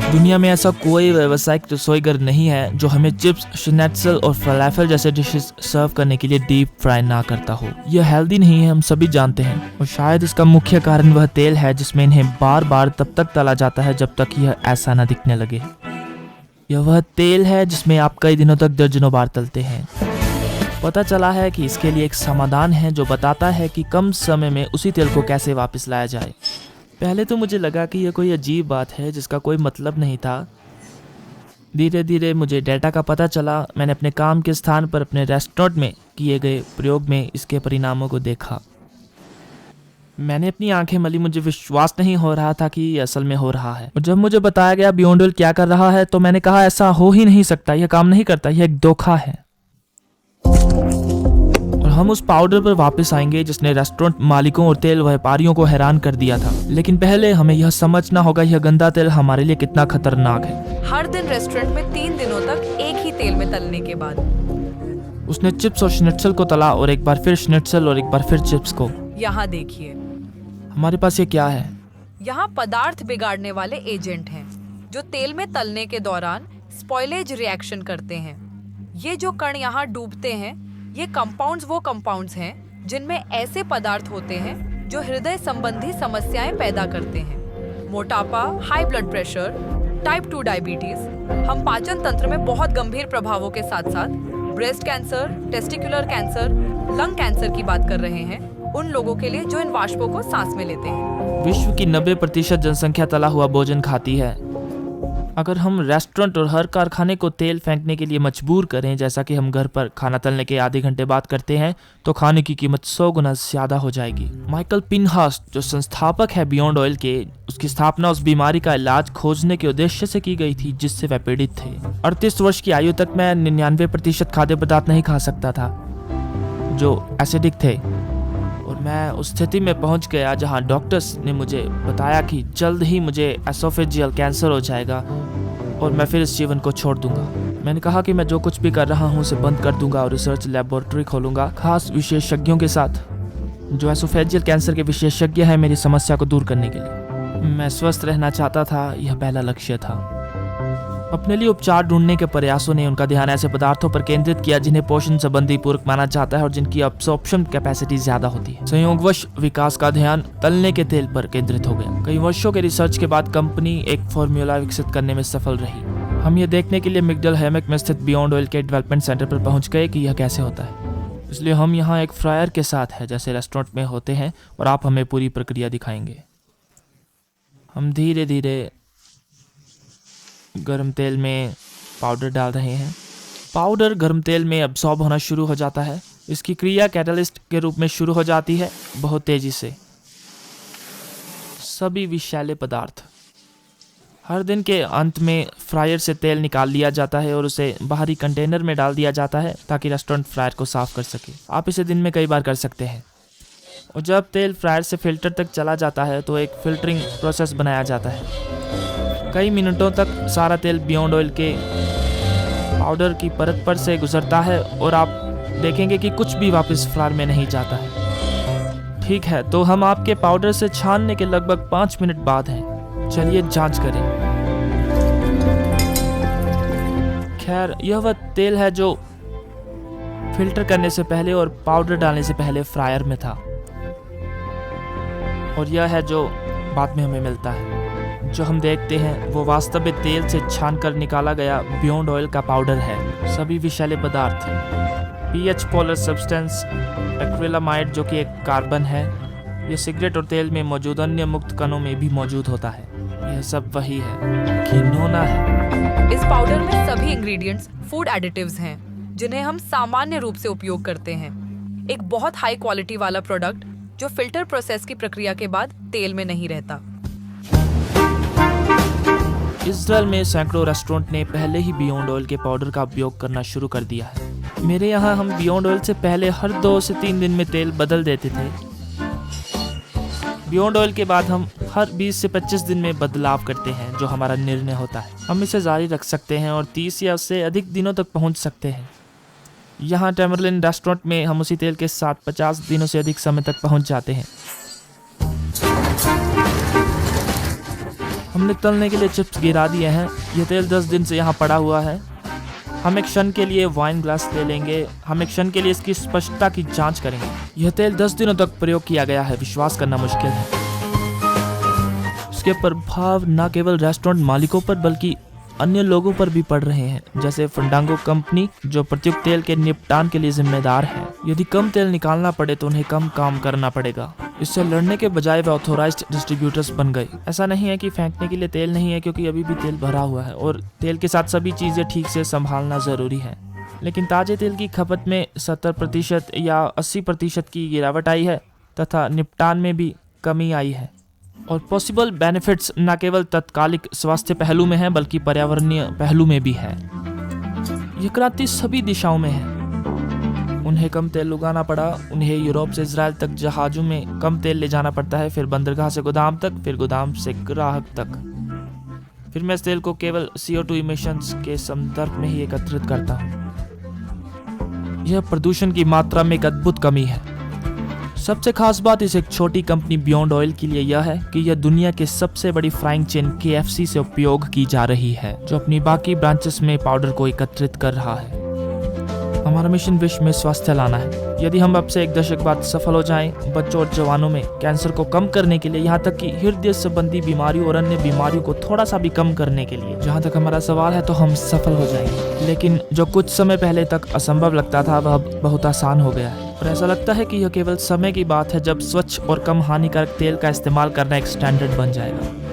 दुनिया में ऐसा कोई व्यावसायिक रसोईघर नहीं है जो हमें चिप्स, श्निट्ज़ल और फलाफल जैसे डिशेस सर्व करने के लिए डीप फ्राई ना करता हो। यह हेल्दी नहीं है, हम सभी जानते हैं, और शायद इसका मुख्य कारण वह तेल है जिसमें इन्हें बार बार तब तक तला जाता है जब तक यह ऐसा न दिखने लगे। यह वह तेल है जिसमें आप कई दिनों तक दर्जनों बार तलते हैं। पता चला है कि इसके लिए एक समाधान है जो बताता है कि कम समय में उसी तेल को कैसे वापस लाया जाए। पहले तो मुझे लगा कि यह कोई अजीब बात है जिसका कोई मतलब नहीं था। धीरे धीरे मुझे डेटा का पता चला। मैंने अपने काम के स्थान पर अपने रेस्टोरेंट में किए गए प्रयोग में इसके परिणामों को देखा। मैंने अपनी आंखें मली, मुझे विश्वास नहीं हो रहा था कि ये असल में हो रहा है। और जब मुझे बताया गया बियॉन्ड ऑयल क्या कर रहा है तो मैंने कहा ऐसा हो ही नहीं सकता, यह काम नहीं करता, यह एक धोखा है। और हम उस पाउडर पर वापस आएंगे जिसने रेस्टोरेंट मालिकों और तेल व्यापारियों को हैरान कर दिया था। लेकिन पहले हमें यह समझना होगा यह गंदा तेल हमारे लिए कितना खतरनाक है। हर दिन रेस्टोरेंट में 3 दिनों तक एक ही तेल में तलने के बाद उसने चिप्स और श्निट्ज़ल को तला और एक बार फिर श्निट्ज़ल और एक बार फिर चिप्स को। यहाँ देखिए, हमारे पास ये क्या है? यहाँ पदार्थ बिगाड़ने वाले एजेंट हैं जो तेल में तलने के दौरान स्पॉइलेज रिएक्शन करते हैं। ये जो कण यहाँ डूबते हैं, ये कंपाउंड्स वो कंपाउंड्स हैं जिनमें ऐसे पदार्थ होते हैं जो हृदय संबंधी समस्याएं पैदा करते हैं। मोटापा, high blood pressure, type 2 diabetes. हम पाचन तंत्र में बहुत गंभीर प्रभावों के साथ साथ breast cancer, testicular cancer, lung cancer की बात कर रहे हैं, उन लोगों के लिए जो इन वाष्पों को सांस में लेते हैं। विश्व की 90% जनसंख्या तला हुआ भोजन खाती है। अगर हम रेस्टोरेंट और हर कारखाने को तेल फेंकने के लिए मजबूर करें जैसा कि हम घर पर खाना तलने के आधे घंटे बाद करते हैं तो खाने की कीमत 100 गुना ज्यादा हो जाएगी। माइकल पिनहास जो संस्थापक है बियॉन्ड ऑयल के, उसकी स्थापना उस बीमारी का इलाज खोजने के उद्देश्य से की गई थी जिससे वह पीड़ित थे। 38 वर्ष की आयु तक मैं 99% खाद्य पदार्थ नहीं खा सकता था जो एसिडिक थे, और मैं उस स्थिति में पहुंच गया जहां डॉक्टर्स ने मुझे बताया कि जल्द ही मुझे एसोफेजियल कैंसर हो जाएगा और मैं फिर इस जीवन को छोड़ दूंगा। मैंने कहा कि मैं जो कुछ भी कर रहा हूं उसे बंद कर दूंगा और रिसर्च लेबोरेटरी खोलूंगा खास विशेषज्ञों के साथ जो एसोफेजियल कैंसर के विशेषज्ञ हैं मेरी समस्या को दूर करने के लिए। मैं स्वस्थ रहना चाहता था, यह पहला लक्ष्य था। अपने लिए उपचार ढूंढने के प्रयासों ने उनका ध्यान ऐसे पदार्थों पर केंद्रित किया जिन्हें पोषण संबंधी पूरक माना जाता है और जिनकी अब्सॉर्प्शन कैपेसिटी ज्यादा होती है। संयोगवश विकास का ध्यान तलने के तेल पर केंद्रित हो गया। कई वर्षों के रिसर्च के बाद कंपनी एक फॉर्मूला विकसित करने में सफल रही। हम ये देखने के लिए मिगडल हैमक में स्थित बियॉन्ड ऑयल के डेवलपमेंट सेंटर पर पहुंच गए कि यह कैसे होता है। इसलिए हम यहाँ एक फ्रायर के साथ है जैसे रेस्टोरेंट में होते हैं और आप हमें पूरी प्रक्रिया दिखाएंगे। हम धीरे धीरे गर्म तेल में पाउडर डाल रहे हैं। पाउडर गर्म तेल में अब्सॉर्ब होना शुरू हो जाता है। इसकी क्रिया कैटलिस्ट के रूप में शुरू हो जाती है बहुत तेजी से। सभी विषैले पदार्थ। हर दिन के अंत में फ्रायर से तेल निकाल लिया जाता है और उसे बाहरी कंटेनर में डाल दिया जाता है ताकि रेस्टोरेंट फ्रायर को साफ कर सके। आप इसे दिन में कई बार कर सकते हैं। और जब तेल फ्रायर से फिल्टर तक चला जाता है तो एक फिल्टरिंग प्रोसेस बनाया जाता है। कई मिनटों तक सारा तेल बियॉन्ड ऑयल के पाउडर की परत पर से गुजरता है और आप देखेंगे कि कुछ भी वापस फ्रायर में नहीं जाता है। ठीक है, तो हम आपके पाउडर से छानने के लगभग 5 मिनट बाद हैं। चलिए जांच करें। खैर, यह वह तेल है जो फिल्टर करने से पहले और पाउडर डालने से पहले फ्रायर में था, और यह है जो बाद में हमें मिलता है। जो हम देखते हैं वो वास्तव में तेल से छानकर निकाला गया बियॉन्ड ऑयल का पाउडर है। सभी विषैले पदार्थ, पीएच पोलर सब्सटेंस, एक्रिलामाइड जो कि एक कार्बन है, यह सिगरेट और तेल में मौजूद अन्य मुक्त कणों में भी मौजूद होता है। यह सब वही है, घिनौना है। इस पाउडर में सभी इंग्रेडिएंट्स फूड एडिटिव्स हैं जिन्हें हम सामान्य रूप से उपयोग करते हैं। एक बहुत हाई क्वालिटी वाला प्रोडक्ट जो फिल्टर प्रोसेस की प्रक्रिया के बाद तेल में नहीं रहता। इजराइल में सैकड़ों रेस्टोरेंट ने पहले ही बियॉन्ड ऑयल के पाउडर का उपयोग करना शुरू कर दिया है। मेरे यहाँ हम बियॉन्ड ऑयल से पहले हर 2 से 3 दिन में तेल बदल देते थे। बियॉन्ड ऑयल के बाद हम हर 20 से 25 दिन में बदलाव करते हैं जो हमारा निर्णय होता है। हम इसे जारी रख सकते हैं और 30 या उससे अधिक दिनों तक पहुँच सकते हैं। यहाँ टेमरलिन रेस्टोरेंट में हम उसी तेल के साथ 50 दिनों से अधिक समय तक पहुँच जाते हैं। हमने तलने के लिए चिप्स गिरा दिए हैं। यह तेल 10 दिन से यहाँ पड़ा हुआ है। हम एक क्षण के लिए वाइन ग्लास ले लेंगे। हम एक क्षण के लिए इसकी स्पष्टता की जांच करेंगे। यह तेल 10 दिनों तक प्रयोग किया गया है, विश्वास करना मुश्किल है। इसके प्रभाव न केवल रेस्टोरेंट मालिकों पर बल्कि अन्य लोगों पर भी पड़ रहे हैं, जैसे फंडांगो कंपनी जो प्रत्युक्त तेल के निपटान के लिए जिम्मेदार है। यदि कम तेल निकालना पड़े तो उन्हें कम काम करना पड़ेगा। इससे लड़ने के बजाय वे ऑथोराइज्ड डिस्ट्रीब्यूटर्स बन गए। ऐसा नहीं है कि फेंकने के लिए तेल नहीं है, क्योंकि अभी भी तेल भरा हुआ है और तेल के साथ सभी चीजें ठीक से संभालना जरूरी है। लेकिन ताजे तेल की खपत में 70% या 80% की गिरावट आई है तथा निपटान में भी कमी आई है। और पॉसिबल बेनिफिट्स न केवल तत्कालिक स्वास्थ्य पहलू में है बल्कि पर्यावरणीय पहलू में भी है। यह क्रांति सभी दिशाओं में है। उन्हें कम तेल उगाना पड़ा। उन्हें यूरोप से इजराइल तक जहाजों में कम तेल ले जाना पड़ता है, फिर बंदरगाह से गोदाम तक, फिर गोदाम से ग्राहक तक। फिर मैं इस तेल को केवल CO2 इमिशंस के संदर्भ में ही एकत्रित करता हूँ। यह प्रदूषण की मात्रा में एक अद्भुत कमी है। सबसे खास बात इस एक छोटी कंपनी बियॉन्ड ऑयल के लिए यह है कि यह दुनिया के सबसे बड़ी फ्राइंग चेन KFC से उपयोग की जा रही है, जो अपनी बाकी ब्रांचेस में पाउडर को एकत्रित कर रहा है। हमारा मिशन विश्व में स्वास्थ्य लाना है। यदि हम अब से एक दशक बाद सफल हो जाएं, बच्चों और जवानों में कैंसर को कम करने के लिए, यहाँ तक कि हृदय संबंधी बीमारियों और अन्य बीमारियों को थोड़ा सा भी कम करने के लिए, जहाँ तक हमारा सवाल है, तो हम सफल हो जाएंगे। लेकिन जो कुछ समय पहले तक असंभव लगता था वह अब बहुत आसान हो गया है। और ऐसा लगता है कि यह केवल समय की बात है जब स्वच्छ और कम हानिकारक तेल का इस्तेमाल करना एक स्टैंडर्ड बन जाएगा।